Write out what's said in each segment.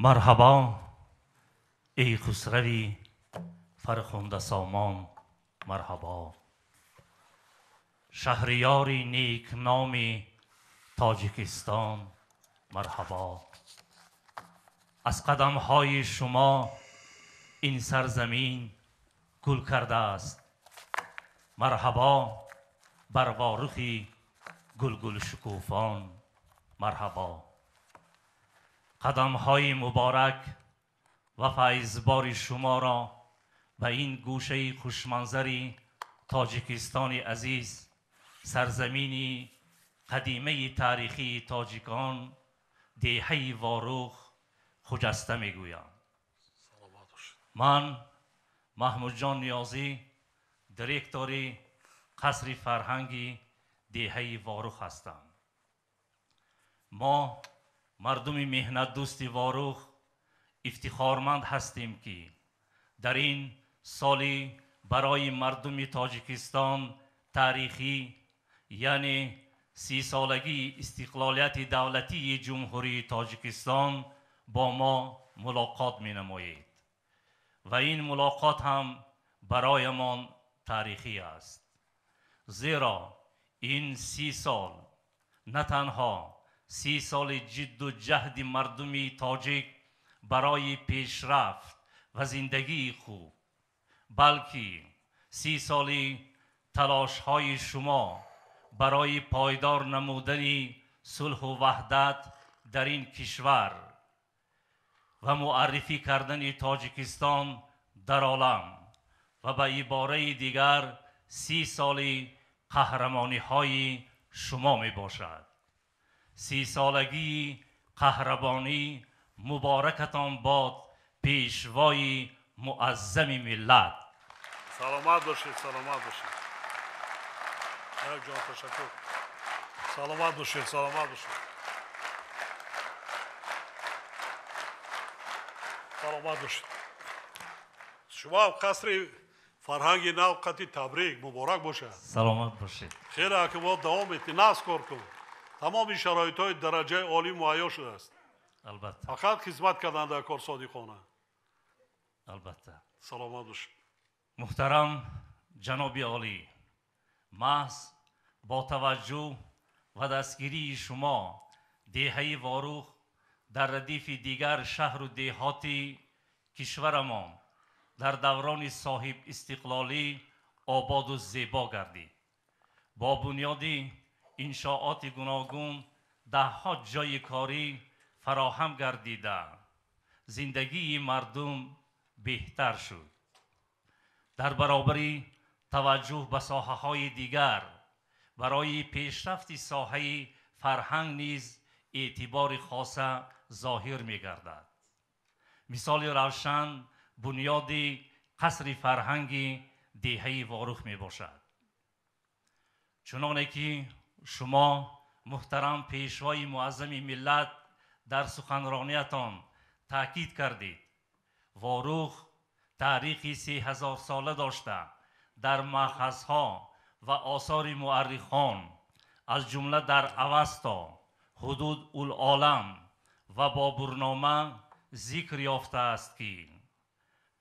مرحبا ای خسروی فرخنده سامان، مرحبا شهریاری نیک نامی تاجیکستان، مرحبا. از قدم های شما این سرزمین گل کرده است، مرحبا بر وارخی گل شکوفان، مرحبا. قدم های مبارک و فیضبار شما را به این گوشه خوشمنظری تاجیکستان عزیز، سرزمینی قدیمه تاریخی تاجیکان، دهه واروخ خجسته میگویم. من محمود جان نیازی، دیرکتوری قصر فرهنگی دهه واروخ هستم. ما مردم مهنت دوستی واروخ افتخارمند هستیم که در این سالی برای مردم تاجیکستان تاریخی، یعنی 30 سالگی استقلالیت دولتی جمهوری تاجیکستان، با ما ملاقات می نمایید و این ملاقات هم برایمان تاریخی است، زیرا این 30 سال نه تنها 30 سال جد و جهد مردم تاجیک برای پیشرفت و زندگی خوب، بلکه 30 سالی تلاش های شما برای پایدار نمودن صلح و وحدت در این کشور و معرفی کردن تاجیکستان در عالم و به عباره دیگر 30 سالی قهرمانی های شما می باشد. 30 سالگی قهرمانی مبارکتان باد، پیشوای معظم ملت. سلامت باشید، سلامت باشید. جان تشکر. سلامت باشید، سلامت باشید. سلامت باشید. شما قصر فرهنگ نو قطعی تبریک مبارک باشد. سلامت باشید. خیلی حکومت دوام اتناس کار کن. تمام شرایط های درجه عالی مهیا شده است. البته. فقط خدمت کردن در کار صادقانه. البته. سلامت باشید. محترم جناب عالی، محض با توجه و دستگیری شما دهه واروخ در ردیف دیگر شهر و دهات کشورمان در دوران صاحب استقلالی آباد و زیبا گردید. با بنیاد انشاءات گوناگون دهها جای کاری فراهم گردیده، زندگی مردم بهتر شد. در برابر توجه به ساحه های دیگر برای پیشرفت ساحه فرهنگ نیز اعتبار خاص ظاهر می گردد. مثال روشن بنیاد قصر فرهنگ دهه واروخ می باشد. چنانه که شما محترم پیشوای معظم ملت در سخنرانیتان تاکید کردید، واروخ تاریخی 3000 ساله داشته در ماخذها و آثار مورخان از جمله در اوستا، حدود العالم و بابورنامه ذکر یافته است که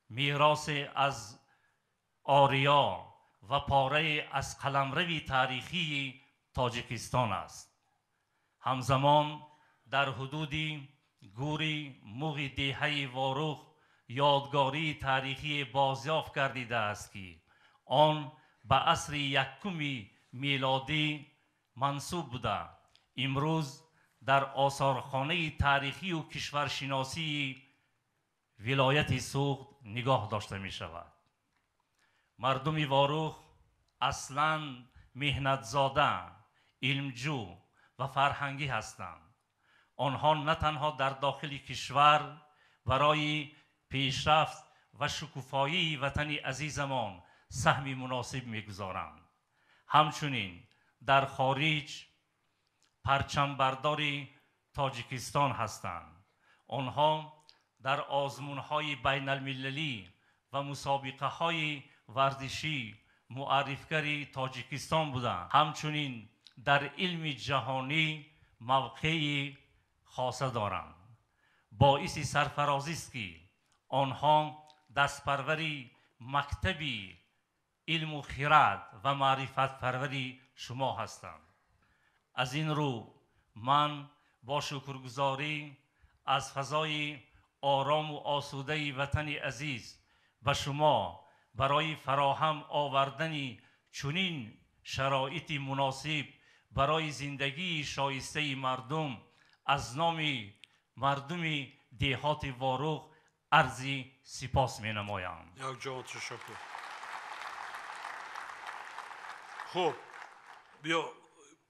میراث از آریا و پاره از قلمرو تاریخی تاجیکستان است. همزمان در حدود گوری موغ دهه واروخ یادگاری تاریخی بازیافت گردیده است که آن به عصر یکم میلادی منسوب بوده، امروز در آثارخانه تاریخی و کشورشناسی ولایت سوخت نگاه داشته می شود. مردم واروخ اصلاً مهنت زاده، علمجو و فرهنگی هستند. آنها نه تنها در داخل کشور برای پیشرفت و شکوفایی وطن عزیزمان سهم مناسب می‌گذارند، همچنین در خارج پرچم برداری تاجیکستان هستند. آنها در آزمون‌های بین المللی و مسابقه‌های ورزشی معرفی‌گر تاجیکستان بودند. همچنین در علم جهانی موقعی خاصه دارند. باعث سرفرازی است که آنها دستپروری مکتبی علم و خرد و معرفت پروری شما هستند. از این رو من با شکرگزاری از فضای آرام و آسوده وطن عزیز به شما برای فراهم آوردن چنین شرایط مناسب برای زندگی شایسته مردم از نام مردم دهات واروق عرض سپاس می نمایم. یک جان تشکر. خب بیا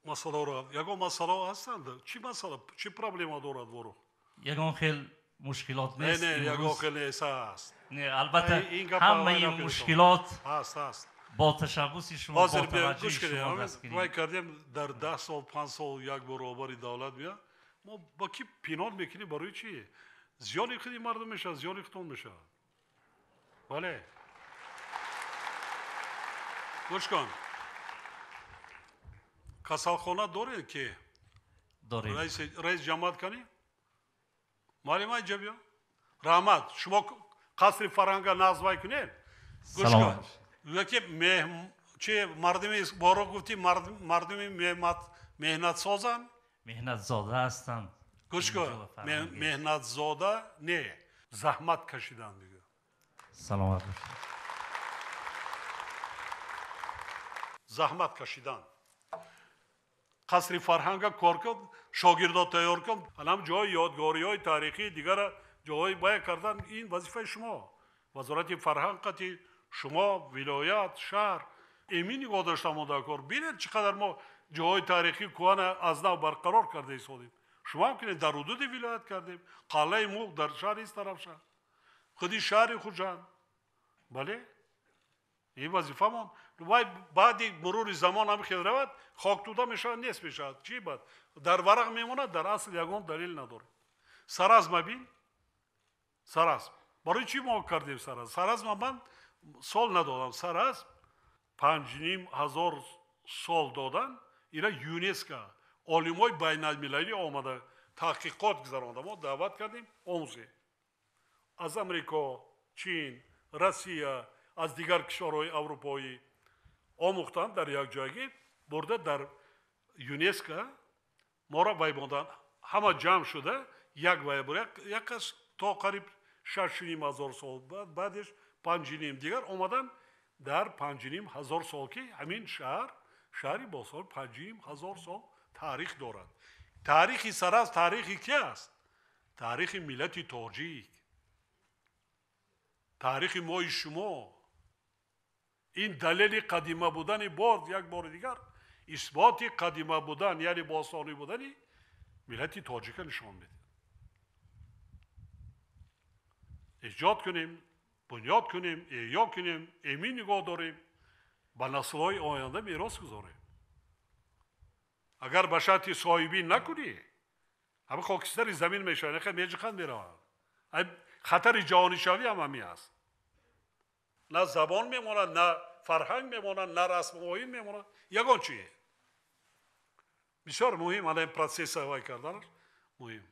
مسئله را یگان مسئله هستند. چی مسئله چی پرابلم دارد واروق؟ یگان خیل مشکلات نیست. نه یگان خیل نیست است. نه البته همه این مشکلات هست. با تشبوس شما با توجه شما دستگیری. وای کردیم در 10 سال 5 سال یک برابری دولت بیا ما با کی پینات میکنیم برای چی؟ زیانی خیلی مردم میشه زیانی خودتون میشه. بله. گوش کن. کسالخانه داره که داریم. رئیس جماعت کنی؟ معلومه اینجا بیا. رحمت شما قصر فرهنگ نازوای کنید. گوش کن. یکی چه مردمی بارو گفتی مردمی مهنت سازن؟ مهنت زاده هستند. گوش کن. مهنت زاده نه زحمت کشیدن دیگه. سلامت باشید. زحمت کشیدن. قصر فرهنگ کار کرد شاگردا تیار کرد الان جای یادگاری های تاریخی دیگر جای باید کردن این وظیفه شما وزارت فرهنگ قطعی شما ولایت شهر ایمینی گذاشت آماده کار ببینید چقدر ما جای تاریخی کوهن از نو برقرار کرده ایستادیم شما هم که در حدود ولایت کردیم قلعه موق در شهر است طرف شهر خودی شهر خوجان بله این وظیفه ما بعد مرور زمان هم خیلی رود خاک توده میشه نیست میشه چی بود در ورق میمونه در اصل یگان دلیل نداره سرازم ببین سرازم برای چی ما کردیم سرازم من سال ندادم سرازم 5,500 سال دادن اینا یونسکو عالمای بین المللی آمده تحقیقات گذرانده ما دعوت کردیم آموزه از امریکا چین روسیه از دیگر کشورهای اروپایی آموختن در یک جایی برده در یونسکو ما را ویباندن همه جمع شده یک ویبر یک از تا قریب 6,500 سال بعدش 5,500 دیگر آمدن در 5,500 سال که همین شهری با سال 5,500 سال تاریخ دارد تاریخی سر از تاریخی که است تاریخ ملت تاجیک تاریخ ما شما این دلیل قدیمه بودن باز یک بار دیگر اثبات قدیمه بودن یعنی باستانی بودن ملت تاجیک نشان میده ایجاد کنیم بنیاد کنیم احیا کنیم ایمین نگاه داریم به نسل‌های آینده میراث گذاریم اگر به شرط صاحبی نکنی همه خاکستر زمین میشه نه خیلی میجخند میره خطر جهانی شوی هم همی است نه زبان میمونن نه فرهنگ میمونن نه رسم و آیین میمونن یگان چیه بسیار مهم الان پروسس وای کردنش مهم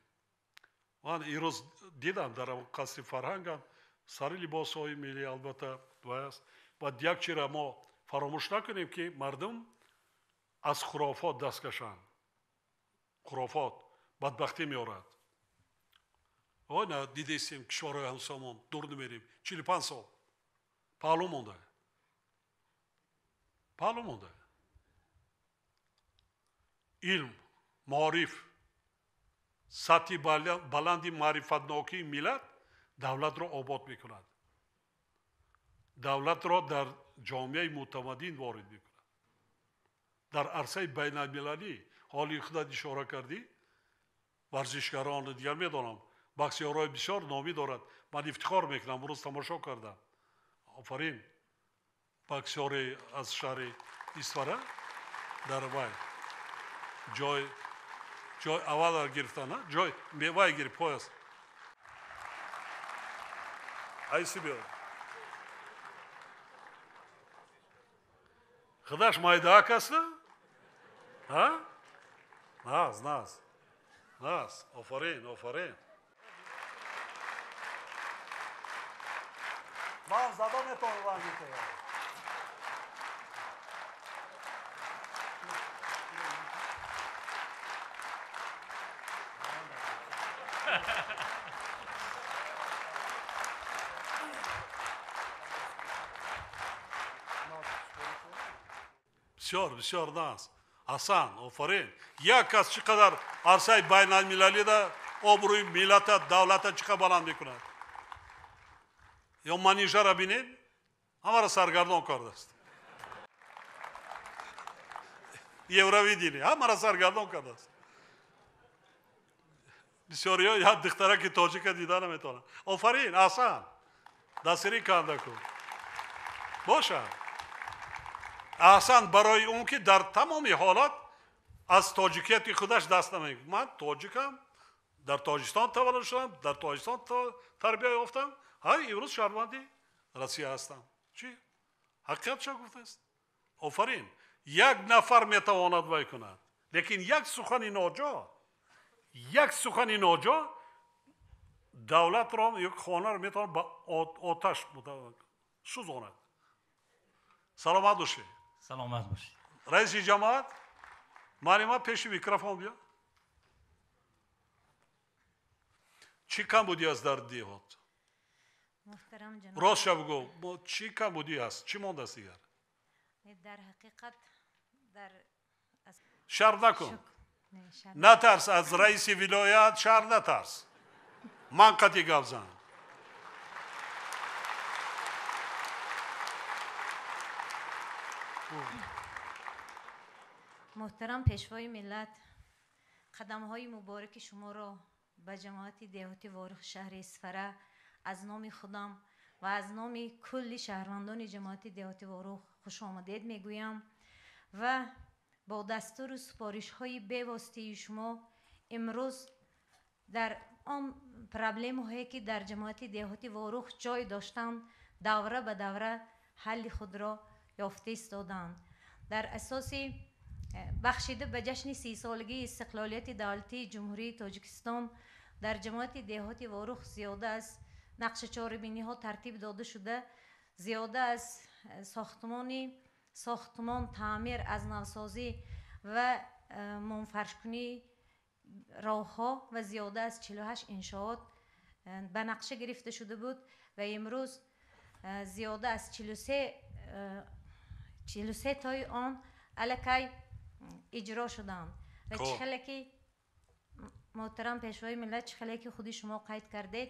من ایروز دیدم در قصر فرهنگم سر لباس های ملی البته است و یک چیز را ما فراموش نکنیم که مردم از خرافات دست کشند خرافات بدبختی میارد نه دیدیم کشورهای همسایمون دور نمیریم 45 سال پالو مونده علم معرف سطح بلندی معرفتناکی ملت دولت را آباد میکند دولت را در جامعه متمدن وارد میکند در عرصه بین المللی حالی خودت اشاره کردی ورزشکاران دیگر میدانم بخشیارهای بسیار نامی دارد من افتخار میکنم امروز تماشا کردم آفرین بخشیار از شهر اسفره در وای جای اول گرفتن جای وای گرفت پایست ایسی بیاد خودش مایده کسته؟ ها؟ ناز آفرین من زدم تو وانگیته بسیار بسیار ناز حسن آفرین یک کس چقدر عرصه بین المللی ده آبروی ملت دولت چقدر بلند میکند یا منیژه را بینید همه را سرگردان کرده است یوروی دینی همه را سرگردان کرده است بسیاری ها یک دختره که تاجیک دیده نمیتونه آفرین حسن دستری کنده کن باشه احسن برای اون که در تمام حالات از تاجیکیت خودش دست نمیگیره من تاجیکم در تاجیکستان تولد شدم در تاجیکستان تربیت یافتم امروز شهروندی روسیه هستم چی حقیقت چه گفته است آفرین یک نفر میتواند وای کند لیکن یک سخن ناجا دولت را یک خانه را میتواند با آتش سوزاند سلامت باشی سلامت باشی رئیس جماعت معلومات پیش میکروفون بیا چی کم بودی از در دیهات محترم جناب راست شو بگو چی کم بودی هست چی مونده است دیگر در حقیقت در شر نکن نه، شر- نترس از رئیس ولایت شر نترس من قطعی گپ زنم محترم پیشوای ملت قدم های مبارک شما را به جماعت دهاتی وارخ شهر اسفره از نام خودم و از نام کل شهروندان جماعت دهاتی وارخ خوش آمدید میگویم و با دستور و سپارش های بی‌واسطه شما امروز در آن پرابلم هایی که در جماعت دهاتی وارخ جای داشتند دوره به دوره حل خود را یافته ایستادند در اساس بخشیده به جشن 30 سالگی استقلالیت دولتی جمهوری تاجیکستان در جماعت دهاتی وارخ زیاده از نقش چهاربینی ها ترتیب داده شده زیاده از ساختمان تعمیر از نوسازی و منفرشکنی راه ها و زیاده از 48 انشاءات به نقشه گرفته شده بود و امروز زیاده از 43 تای آن الکی اجرا شدند و چخلی که محترم پیشوای ملت چخلی که خودی شما قید کردید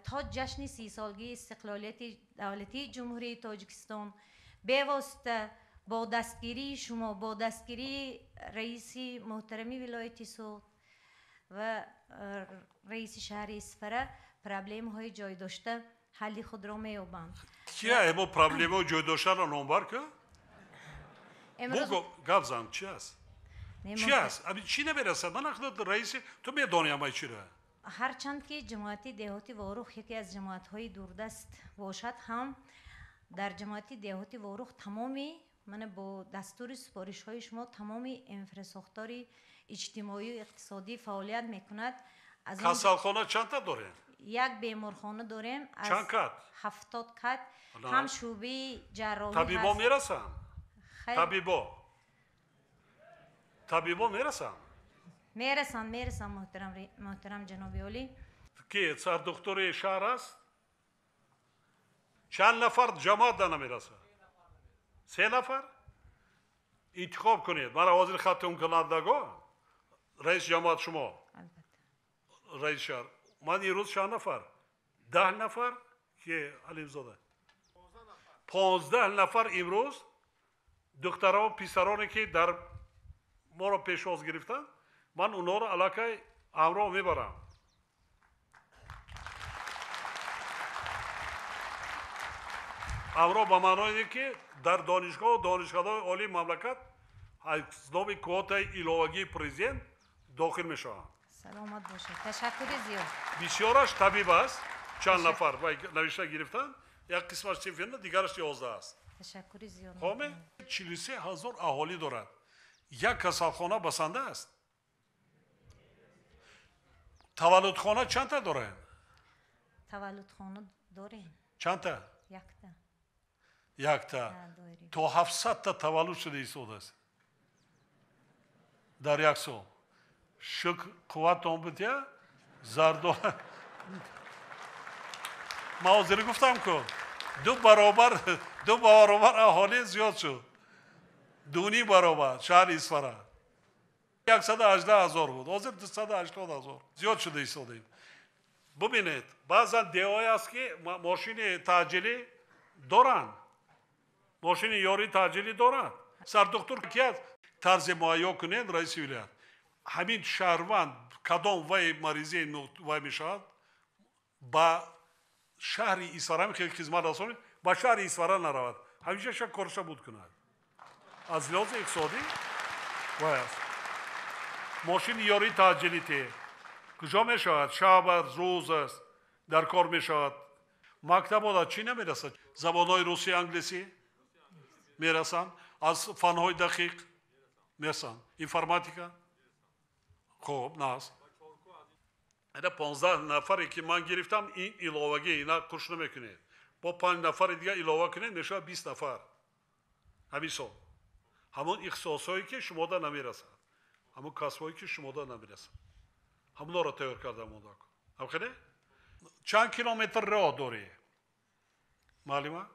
تا جشن 30 سالگی استقلالیت دولتی جمهوری تاجیکستان بی‌واسطه با دستگیری شما با دستگیری رئیس محترمی ولایت سوت و رئیس شهر اسفره پرابلم های جای داشته حل خود را می‌یابند کیه ایمو پرابلم های جای داشته را نامبر که؟ بگو گپ زن چی هست؟ چی هست؟ چی نمیرسد؟ من اخداد رئیس تو میدانی همه چی را هرچند که جماعت دهاتی وارخ یکی از جماعت های دوردست باشد هم در جماعت دهاتی وارخ تمامی من با دستور سپارش های شما تمامی انفراساختاری اجتماعی و اقتصادی فعالیت میکند از آن کسالخانه چند تا داره؟ یک بیمارخانه داریم از چند کت؟ 70 کت هم شعبه جراحی طبیبا هست میرسن؟ خیر. طبیبا میرسن؟ میرسن محترم جناب عالی که سر دکتر شهر است؟ چند نفر جماعت ده نمیرسه؟ 3 نفر؟ انتخاب کنید برای وزیر خط اون کنندگان رئیس جماعت شما البته رئیس شهر من این روز چند نفر 10 نفر که علیم زاده 15 نفر امروز دخترها و پسرانی که در ما را پیشواز گرفتن من اونا را علاقه همراه میبرم همراه به معنای که در دانشگاه و دانشگاه‌های عالی مملکت از نام کوتای ایلاوگی پرزیدنت داخل میشوند سلامت باشه تشکر زیاد بسیارش طبیب است چند نفر و نوشته گرفتن یک قسمش سیفینده دیگرش 11 است تشکر زیاد خامه 43,000 اهالی دارد یک کسالخانه بسنده است تولدخانه چند تا داره تولد خانه داریم چند تا؟ یکتا یک تا. دایره تو 700 تا تولد شده ای سود است. در یک سال. شک قوت اون بتیا زردو ما حاضر گفتم که دو برابر اهالی زیاد شد. دونی برابر شهر اصفهان 118,000 بود. حاضر 280,000 زیاد شده ایستادیم. ببینید بعضا دیوای است که ماشین تعجیلی دارن. ماشین یاری تعجیلی دارن. سر دکتر کی است؟ طرز معاینه کنند رئیس ولایت. همین شهروند کدام وای مریضی وای میشود با شهر اصفهان که خدمت رسانید با شهر اصفهان نرود. همیشه شک کارش بود کند. از لحاظ اقتصادی وای است. ماشین یاری تعجیلی ته کجا می شود؟ شب روز است در کار می شود. مکتب ها چی نمی رسد؟ زبان های روسی انگلیسی می رسند. از فن های دقیق می رسند. اینفرماتیکا خب نه است. اینا 15 نفری که من گرفتم این علاوگی اینا کش نمیکنه. با 5 نفر دیگه علاوه کنه میشه 20 نفر. همین سال. همون اختصاصایی که شما دا نمیرسد. همون کسبایی که شما دا نمیرسد. همون را تیار کردم اون داکن. همخیلی؟ چند کیلومتر راه داری؟ معلومه؟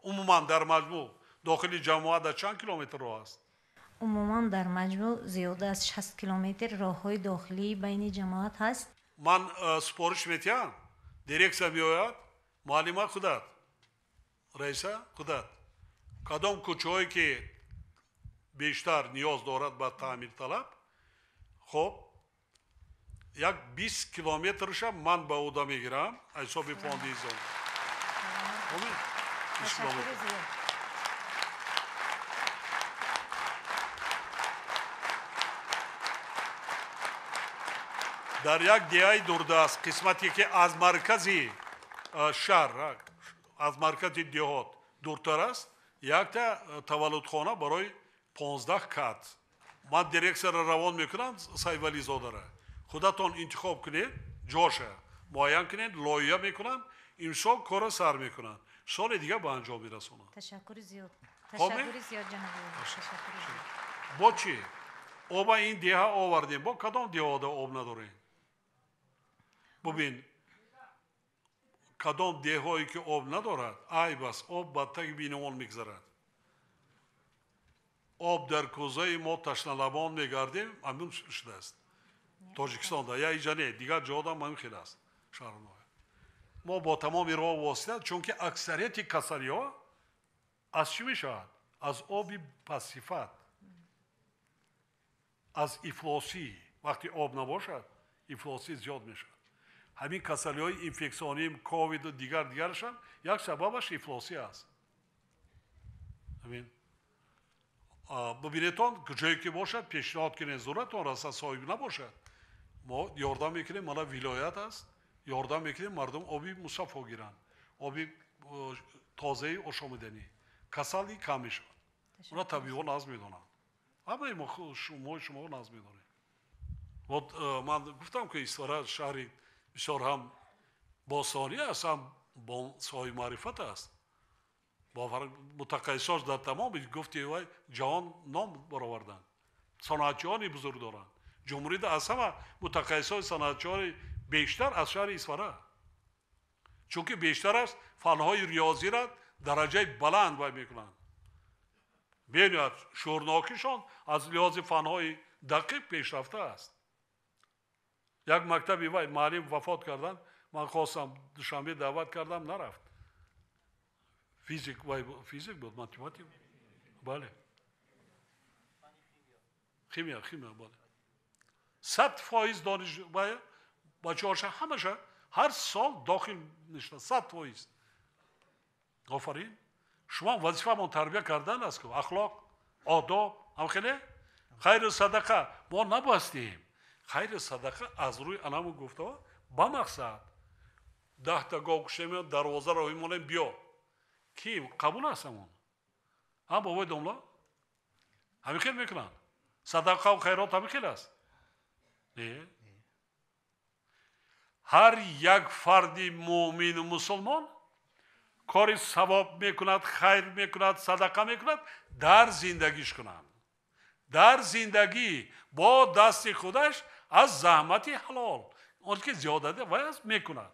عموما در مجموع داخل جماعت چند کیلومتر راه است؟ عموما در مجموع زیاده از 60 کیلومتر راههای داخلی بین جماعت هست. من سپارش میتیم دیرکس میآید معلومه خودت رئیسه خودت کدام کوچه‌ای که بیشتر نیاز دارد به تعمیر طلب خب یک 20 کیلومترش من به عهده میگیرم حساب فاندی زون. تشکر زیاد. در یک دیهای دوردست قسمتی که از مرکزی شهر از مرکز دیهات دورتر است یک تا تولدخانه برای 15 کات من دیرکس را روان میکنم سایولی زاده را خودتان انتخاب کنید جاشه معین کنید لایحه میکنن این سال کار سر میکنن سال دیگه به انجام میرسونن. تشکر زیاد. تشکر زیاد جناب. تشکر زیاد. با چی؟ آب این دیه آوردیم با کدام دیه آب نداریم؟ ببین کدام دیه هایی که آب ندارد ای بس آب با تک بینوان میگذرد. آب در کوزه ما تشنه لبان میگردیم همون شده است. تاجیکستان دا یا ایجانه دیگر جا دا هم خیلی است. ما با تمام راه واسطه چون که اکثریت کسری ها از چی میشود؟ از آبی پسیفت از افلاسی وقتی آب نباشد افلاسی زیاد میشود. همین کسری های اینفکسیونی کووید و دیگرش هم یک سببش افلاسی است. همین ببینیتون کجایی که باشد پیشنهاد کنید ضرورتون راست صاحب نباشد ما یاردم میکنیم مالا ولایت است یاردم میکنیم مردم آبی مصفا گیرن آبی تازه آشامیدنی کسلی کم میشود اونا طبیعی ناز میدونن اما ما شما ناز میدونیم. من گفتم که اصفهان شهری بسیار هم باستانی است هم با صاحب معرفت است. با متقیساش در تمام گفتی وای جهان نام برآوردن صنعتچیانی بزرگ دارن جمهوری ده از همه متقیسای صنعتچیان بیشتر از شهر اصفهان چون که بیشتر است فنهای ریاضی را درجه بلند وای میکنن ببینید شورناکیشان از لحاظ فنهای دقیق پیشرفته است. یک مکتبی وای معلم وفات کردن من خواستم دوشنبه دعوت کردم نرفت فیزیک بود ماتماتیک بله خیمیا بله 100% دانش بچه‌هاش همش هر سال داخل نشسته 100%. آفرین شما وظیفه‌مون تربیت کردن است که اخلاق آداب هم خیر صدقه ما نبستیم خیر صدقه از روی انامو گفته با مقصد 10 تا گاو کشیم دروازه رو میمونیم بیا کی قبول هستمون هم بابای دوملا همین خیلی میکنن صدقه و خیرات همین خیلی است نه هر یک فردی مؤمن و مسلمان کاری ثواب میکند، خیر میکند، صدقه میکند، در زندگیش کنند. در زندگی با دست خودش از زحمت حلال اون که زیادت واسه میکند.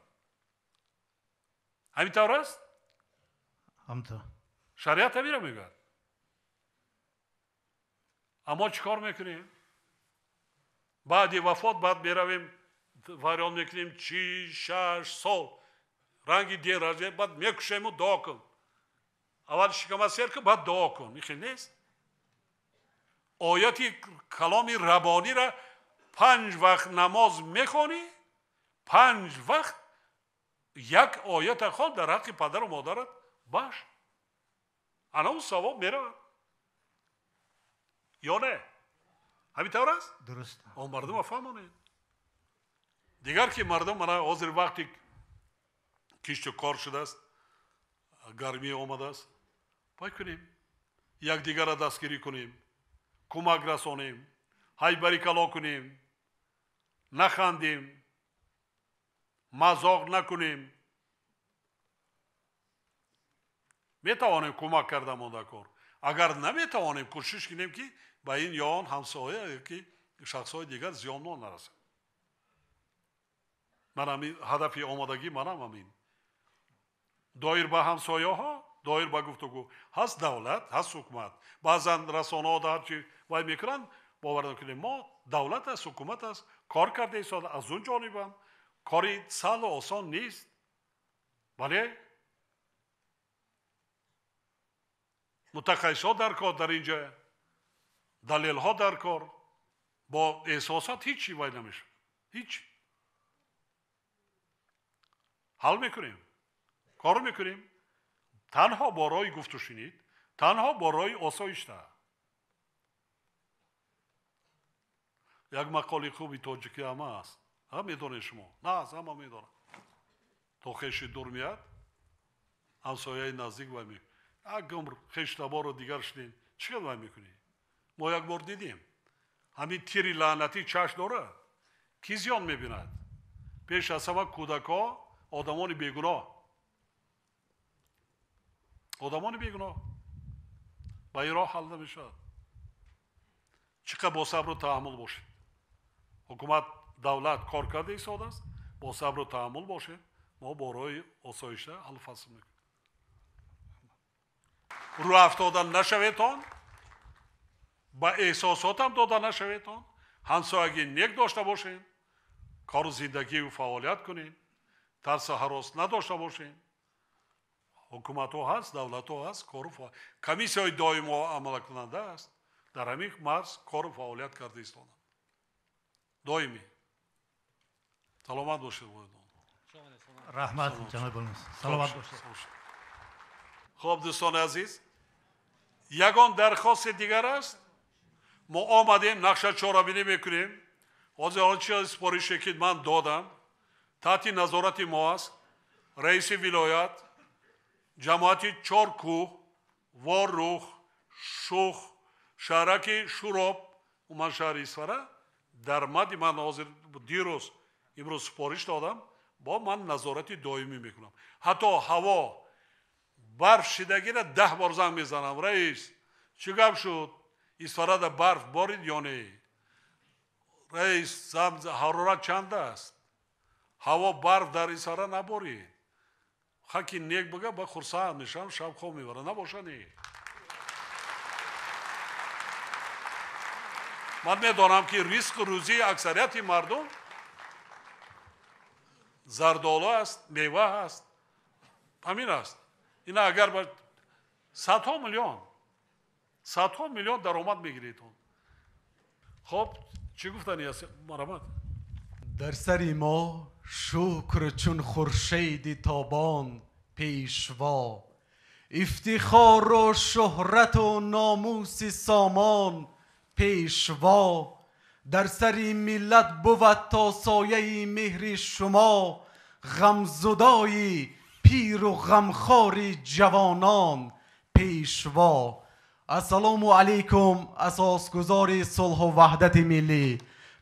همینطور است؟ همینطور. شریعت همین میگه. اما چیکار میکنیم؟ بعد وفات بعد میرویم فریاد میکنیم 6 سال رنگی دیر راجع بعد میکشیم و دعا کن. اول شکم سر که بعد دعا کن. این خیلی نیست. آیاتی کلامی ربانی را 5 وقت نماز میخونی، 5 وقت یک آیت خود در حق پدر و مادرت باش. انا اون ثواب میره. یا نه؟ همینطور است؟ درست. اون مردم فهمونید. دیگر که مردم منا حاضر وقتی کشت کار شده است، گرمی آمده است، پای کنیم، یک دیگر را دستگیری کنیم، کمک رسانیم، های باریکلا کنیم، نخندیم، مذاق نکنیم. میتوانیم کمک کرده مونده کار. اگر نمیتوانیم کوشش کنیم که با این یا آن همسایه که شخصهای دیگر زیان نرسه. من همین هدف آمادگی منم همین. دایر به همسایه ها، دایر به گفتگو. هست دولت، هست حکومت. بعضا رسانه ها در چی وای میکنن باور نکنیم ما دولت است، حکومت است، کار کرده ایستاد از اون جانبم کاری سهل و آسان نیست. ولی متخصص ها در کار در اینجا، دلیل ها در کار، با احساسات هیچی وای نمیشه. هیچ. حل میکنیم، کار میکنیم، تنها با رای گفت و شنید، تنها با رای آسایش ده. یک مقاله خوبی تاجیکی هم هست. هم میدونه شما؟ نه از همه میدونه. تا خیش دور میاد، همسایه نزدیک وای میکنه. یک عمر خیش تبار رو دیگر شدین، چی وای میکنی؟ ما یک بار دیدیم. همین تیری لعنتی چش داره. کی زیان میبیند؟ پیش از همه کودکا، آدمان بیگناه. آدمان بیگناه. با این راه حل نمیشه. چقدر با صبر و تحمل باشید. حکومت دولت کار کرده ایستاده است. با صبر و تحمل باشید. ما با راه آسایش حل فصل میکنیم. رو افتادن نشویتان، با احساسات هم دادن نشویتان، همسایگی نیک داشته باشین، کار و زندگی و فعالیت کنین، ترس و هراس نداشته باشین. حکومت ها هست، دولت ها هست، کار و فعالیت. کمیسیون های دائم و عمل کننده است. در همین مرز کار و فعالیت کرده ایستادن. دائمی. سلامت باشید. رحمت جناب بلنس. سلامت باشید. خب دوستان عزیز، یگان درخواست دیگر است. ما آمدیم نقشه چهاربینی میکنیم. حاضر آنچه سپارش که من دادم تحت نظارت ما است. رئیس ولایت، جماعت 4 کوه، وارروخ، شوخ، شهرک شوراب و من شهر اسفره در مد من حاضر دیروز امروز سپارش دادم. با من نظارت دائمی میکنم. حتی هوا برف شدگی را 10 بار زنگ میزنم. رئیس چی گپ شد؟ اسفره در برف بارید یا نه؟ رئیس حرارت چند است؟ هوا برف در اسفره نبارید. خاکی نیک بگه با خرسند میشم شب خواب میبره. نباشه نه. من میدانم که ریسک روزی اکثریت مردم زردالو است، میوه است. همین است. اینا اگر با 100 میلیون درآمد میگیریتون. خب چی گفتنی است مرحمت؟ در سری ما شکر چون خورشید تابان پیشوا، افتخار و شهرت و ناموس سامان پیشوا. در سری ملت بود تا سایه مهر شما، غمزدای پیر و غمخوار جوانان پیشوا. السلام علیکم اساسگزار صلح و وحدت ملی،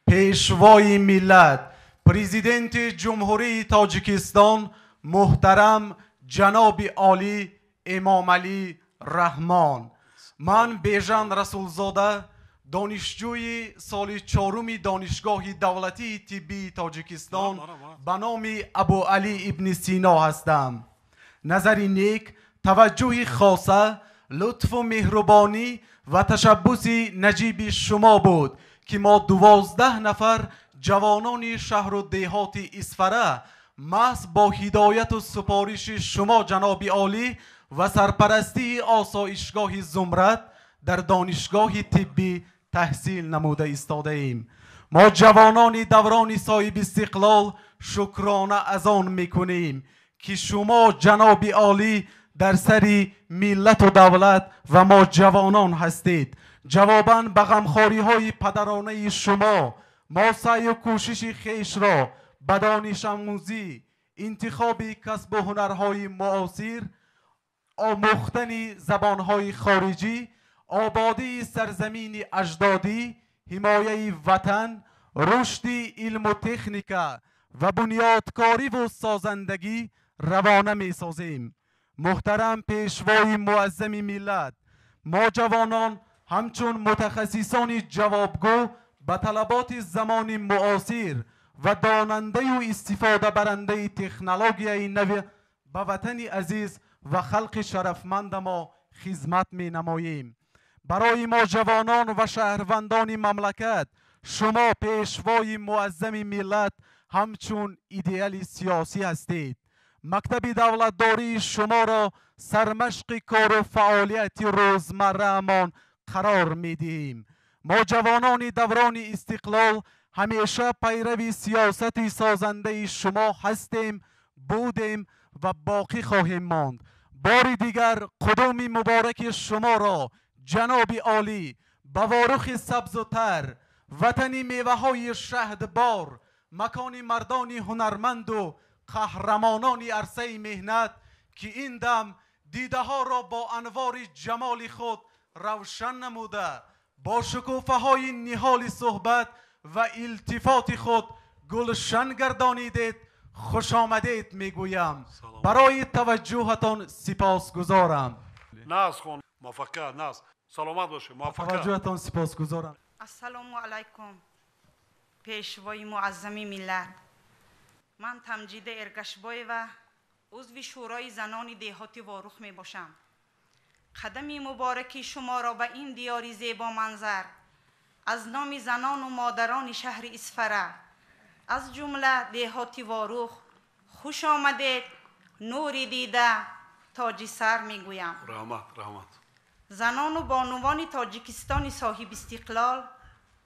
پیشوای ملت، پریزیدنت جمهوری تاجیکستان محترم جناب عالی امام علی رحمان. من بیژن رسولزاده دانشجوی سال 4 دانشگاه دولتی طبی تاجیکستان به نام ابو علی ابن سینا هستم. نظری نیک، توجه خاصه، لطف و مهربانی و تشبث نجیب شما بود که ما 12 نفر جوانان شهر و دیهات اسفره محض با هدایت و سپارش شما جناب عالی و سرپرستی آسایشگاه زمرد در دانشگاه طبی تحصیل نموده ایستاده ایم. ما جوانان دوران صاحب استقلال شکرانه از آن میکنیم که شما جناب عالی در سر ملت و دولت و ما جوانان هستید. جواباً به غمخواری های پدرانه شما ما سعی و کوشش خیش را به دانش آموزی، انتخاب کسب و هنرهای معاصر، آموختن زبانهای خارجی، آبادی سرزمین اجدادی، حمایه وطن، رشد علم و تکنیک و بنیادکاری و سازندگی روانه می سازیم. محترم پیشوای معظم ملت، ما جوانان همچون متخصصان جوابگو به طلبات زمان معاصر و داننده و استفاده برنده تکنولوژی نو به وطن عزیز و خلق شرفمند ما خدمت می نماییم. برای ما جوانان و شهروندان مملکت شما پیشوای معظم ملت همچون ایدئال سیاسی هستید. مکتب دولتداری شما را سرمشق کار و فعالیت روزمره‌مان قرار میدهیم. ما جوانان دوران استقلال همیشه پیرو سیاست سازنده شما هستیم، بودیم و باقی خواهیم ماند. بار دیگر قدوم مبارک شما را جناب عالی بوارخ سبز و تر، وطن میوه های شهدبار، مکان مردان هنرمند و قهرمانان عرصه مهنت که این دم دیده ها را با انوار جمال خود روشن نموده، با شکوفه های نهال صحبت و التفات خود گلشن گردانیدید، خوش آمدید میگویم. برای توجهتان سپاسگزارم. ناز خون موفقیت. ناز سلامت باشه. موفقیت. توجهتان سپاسگزارم. السلام علیکم پیشوای معظم ملت. من تمجید ارگشبای و عضو شورای زنان دیهاتی وارخ می باشم. قدم مبارکی شما را به این دیاری زیبا منظر از نام زنان و مادران شهر اسفره از جمله دیهاتی وارخ خوش آمدید، نوری دیده تاج سر می گویم. رحمت. زنان و بانوان تاجیکستان صاحب استقلال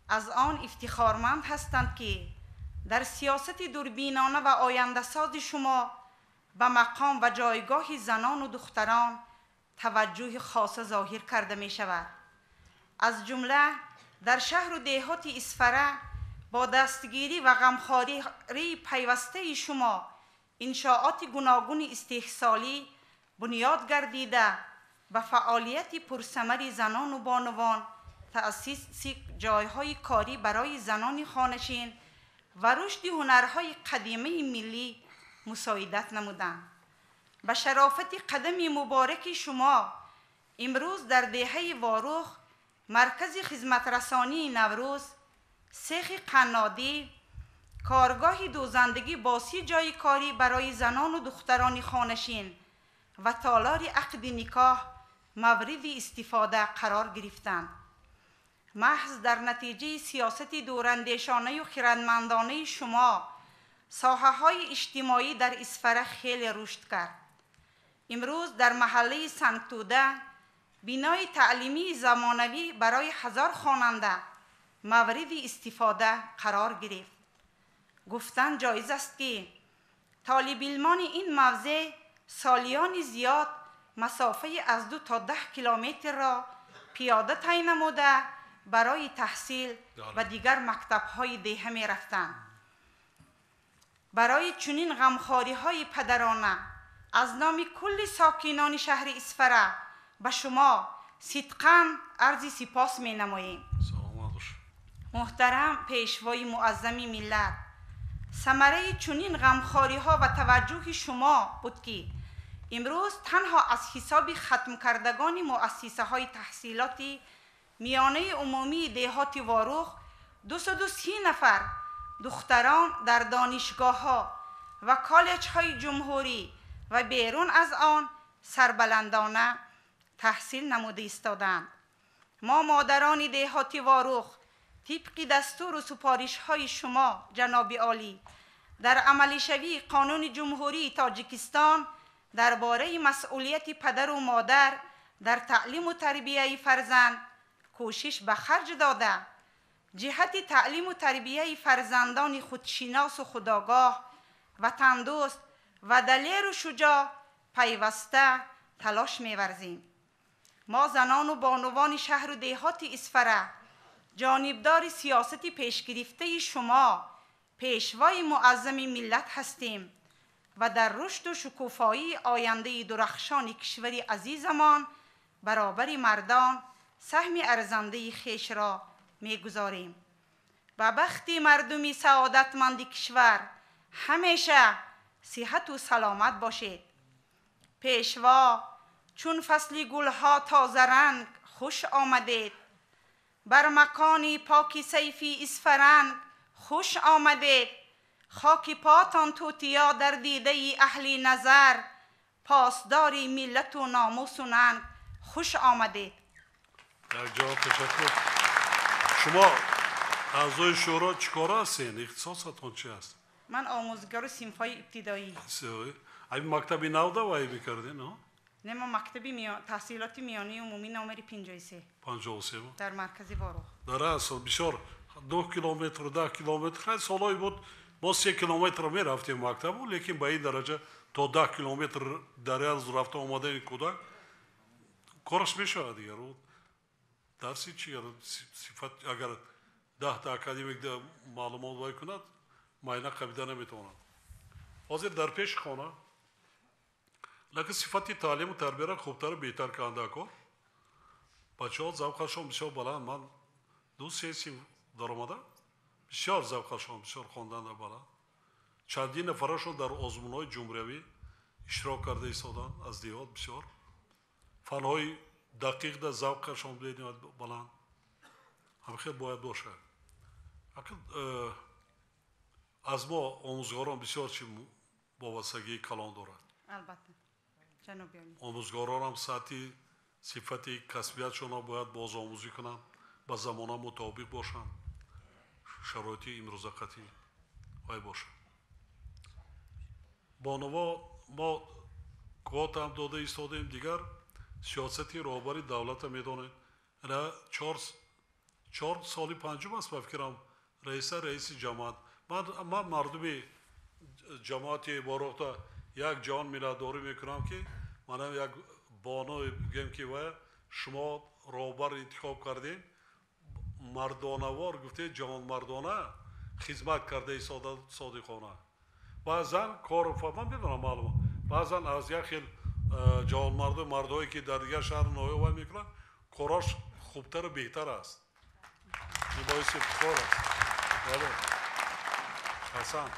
از آن افتخارمند هستند که در سیاست دوربینانه و آینده ساز شما به مقام و جایگاه زنان و دختران توجه خاص ظاهر کرده می شود. از جمله در شهر و دیهات اسفره با دستگیری و غمخواری پیوسته شما انشاءات گوناگون استحصالی بنیاد گردیده و فعالیت پرثمر زنان و بانوان، تأسیس جایهای کاری برای زنان خانشین و رشد هنرهای قدیمی ملی مساعدت نمودند. به شرافت قدم مبارک شما امروز در دهه وارخ مرکز خدمت رسانی نوروز، سیخ قنادی، کارگاه دوزندگی با 30 جای کاری برای زنان و دختران خانشین و تالار عقد نکاح مورد استفاده قرار گرفتند. محض در نتیجه سیاست دوراندیشانه و خردمندانه شما ساحه های اجتماعی در اسفره خیلی رشد کرد. امروز در محله سنگتوده بینای تعلیمی زمانوی برای 1000 خواننده مورد استفاده قرار گرفت. گفتن جایز است که طالب علمان این موضع سالیان زیاد مسافه از 2 تا 10 کیلومتر را پیاده طی نموده برای تحصیل و دیگر مکتب‌های دیهه می رفتند. برای چنین غمخواری‌های پدرانه از نام کل ساکنان شهر اسفره به شما صدقاً عرض سپاس می نماییم. محترم پیشوای معظم ملت، ثمره چنین غمخواری‌ها و توجه شما بود که امروز تنها از حساب ختم کردگان مؤسسه های تحصیلاتی میانه عمومی دهات واروخ 230 نفر دختران در دانشگاه ها و کالج های جمهوری و بیرون از آن سربلندانه تحصیل نموده ایستادند. ما مادران دهاتی واروخ طبق دستور و سپارش های شما جناب عالی در عملی شوی قانون جمهوری تاجیکستان درباره مسئولیت پدر و مادر در تعلیم و تربیه فرزند کوشش به خرج داده جهت تعلیم و تربیه فرزندان خودشناس و خودآگاه و تندرست و دلیر و شجاع پیوسته تلاش می‌ورزیم. ما زنان و بانوان شهر و دهات اسفره جانبدار سیاست پیشگرفته شما پیشوای معظم ملت هستیم و در رشد و شکوفایی آینده درخشان کشور عزیزمان برابر مردان سهم ارزنده خیش را می‌گذاریم. و بخت مردمی سعادتمند کشور همیشه صحت و سلامت باشید. پیشوا چون فصل گلها تازه رنگ خوش آمدید. بر مکان پاکی سیفی اسفرنگ خوش آمدید. خاک پاتان توتیا در دیده اهل نظر پاسداری ملت و ناموس و ننگ خوش آمدید. در جواب تشکر. شما اعضای شورا چیکار هستین؟ اختصاصتون چی است؟ من آموزگار صنف‌های ابتدایی. این مکتبی نو داوری میکردین نه؟ نه ما مکتبی تحصیلات میانی عمومی نامری 53 در مرکز واروخ. در اصل بسیار 2 کیلومتر 10 کیلومتر خیلی سالایی بود ما 3 کیلومتر میرفتیم مکتب لیکن به این درجه تا 10 کیلومتر در از رفته آمده این کودک کارش میشه دیگه رو درسی چی صفت اگر 10 تا اکادمیک معلومات وای کند معاینه قبیده نمیتونه حاضر در پیش خانه لیکن صفتی تعلیم و تربیه را خوبتر و بهتر کننده کار بچه ها ذوقشون بسیار بلند من دو سیاسی در آمده بسیار ذوقشون بسیار خواندن در بلند چندین نفرشون در آزمون‌های جمهوری اشتراک کرده ایستادن از دیهات بسیار فنهای دقیق در ذوقشون دیدیم بلند هم خیلی باید باشه از ما آموزگاران بسیار چی وابستگی کلان دارد البته جناب عالی آموزگاران هم سطحی صفتی کسبیتشون را باید باز آموزی کنن با زمانه مطابق باشن شرایطی امروز قطعی باید باشن بانوا ما قوت هم داده ایستادیم دیگر سیاستی رهبری دولت میدونه را 4 سالی پنجم است بفکرم رئیس جماعت من مردمی جماعت واروخ یک جان میلاداری میکنم که من یک بانو بگم که و شما رهبر انتخاب کردین مردانوار گفته جوان مردانه خدمت کرده صادقانه بعضا کار من بدونم معلومه بعضا از یک خیل جوان مردایی که در دیگر شهر نوی میکنن کاراش خوبتر و بهتر است این باعث افتخار است بله حسن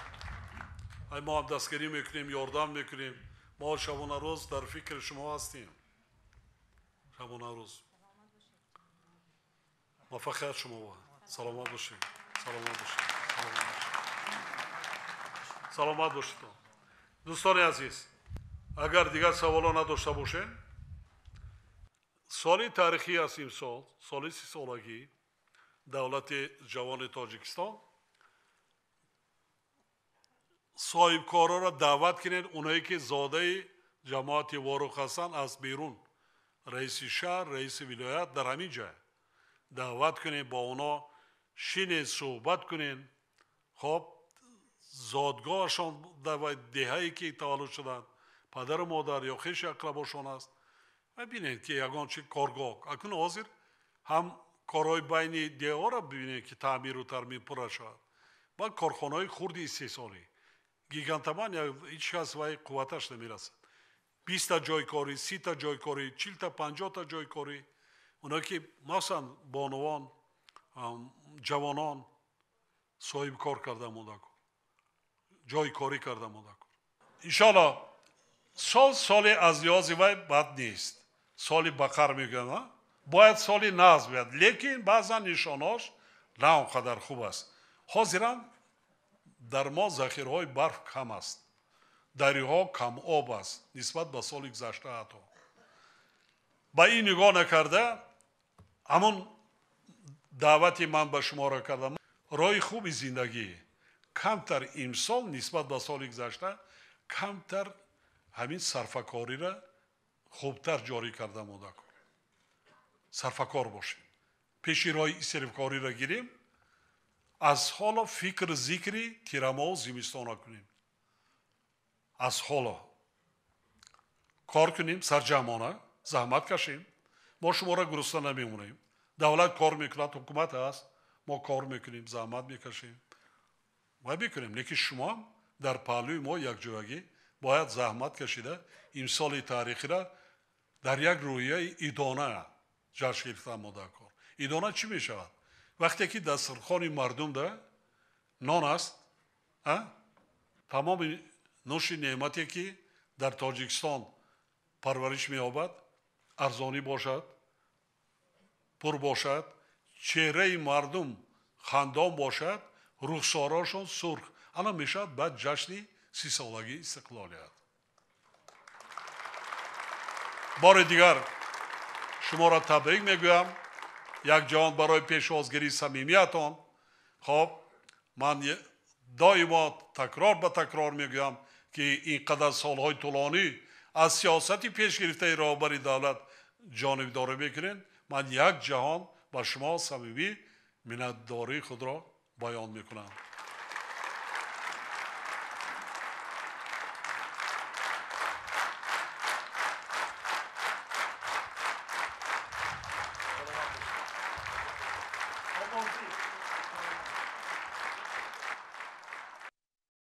ما هم دستگیری میکنیم یاردم میکنیم ما شبانه روز در فکر شما هستیم شبانه روز موفقیت شما با سلامت باشید سلامت باشید دوستان عزیز اگر دیگر سوالا نداشته باشین سالی تاریخی است این سال سالی 30 سالگی دولت جوان تاجیکستان صاحبکارا را دعوت کنید اونایی که زاده جماعت واروخ هستن از بیرون رئیس شهر رئیس ولایت در همین جای دعوت کنید با اونا شین صحبت کنید خب زادگاهشان در دهه‌ای که تولد شدند پدر و مادر یا خویش اقرباشان است و ببینید که یگان چه کارگاه اکنون حاضر هم کارهای بین دهها را ببینید که تعمیر و ترمیم پر شد با کارخانه‌های خردی استحصالی گیگانتمان یا هیچ کس وای قوتش نمیرسد 20 تا جای کاری 30 تا جای کاری 40 تا 50 تا جای کاری اونا که مثلا بانوان جوانان صاحب کار کرده مونده جای کاری کرده مونده ان شاء الله سال از یازی وای بد نیست. سالی بقر میگن باید سالی ناز بیاد. لیکن بعضا نشاناش نه اونقدر خوب است. حاضرم در ما ذخیرهای برف کم است. دریاها کم آب است نسبت به سال گذشته حتی. با این نگاه نکرده همون دعوتی من به شما را کردم رای خوب زندگی کمتر امسال نسبت به سال گذشته کمتر همین صرفه‌کاری را خوبتر جاری کرده مونده کن. صرفه‌کار باشیم. پیش رای صرفه‌کاری را گیریم. از حالا فکر ذکری تیرما و زمستان کنیم. از حالا کار کنیم سرجمانه زحمت کشیم. ما شما را گرسنه نمیمونیم. دولت کار میکند حکومت هست ما کار میکنیم زحمت میکشیم و میکنیم. لیکن شما در پهلوی ما یک جایگی باید زحمت کشیده امسال تاریخی را در یک رویه ایدانه جشن گرفتن مدت کار. ایدانه چی میشود؟ وقتی که دسترخوان مردم ده نان است تمام نوش نعمتی که در تاجیکستان پرورش می‌یابد ارزانی باشد پر باشد چهره مردم خندان باشد رخساراشون سرخ انا میشد بعد جشن 30 سالگی استقلالیت. بار دیگر شما را تبریک میگویم. یک جهان برای پیشوازگیری صمیمیتان. خب من دائما تکرار به تکرار میگویم که اینقدر سالهای طولانی از سیاستی پیش گرفته رهبری دولت جانبداری میکنین. من یک جهان با شما صمیمی منتداری خود را بیان میکنم.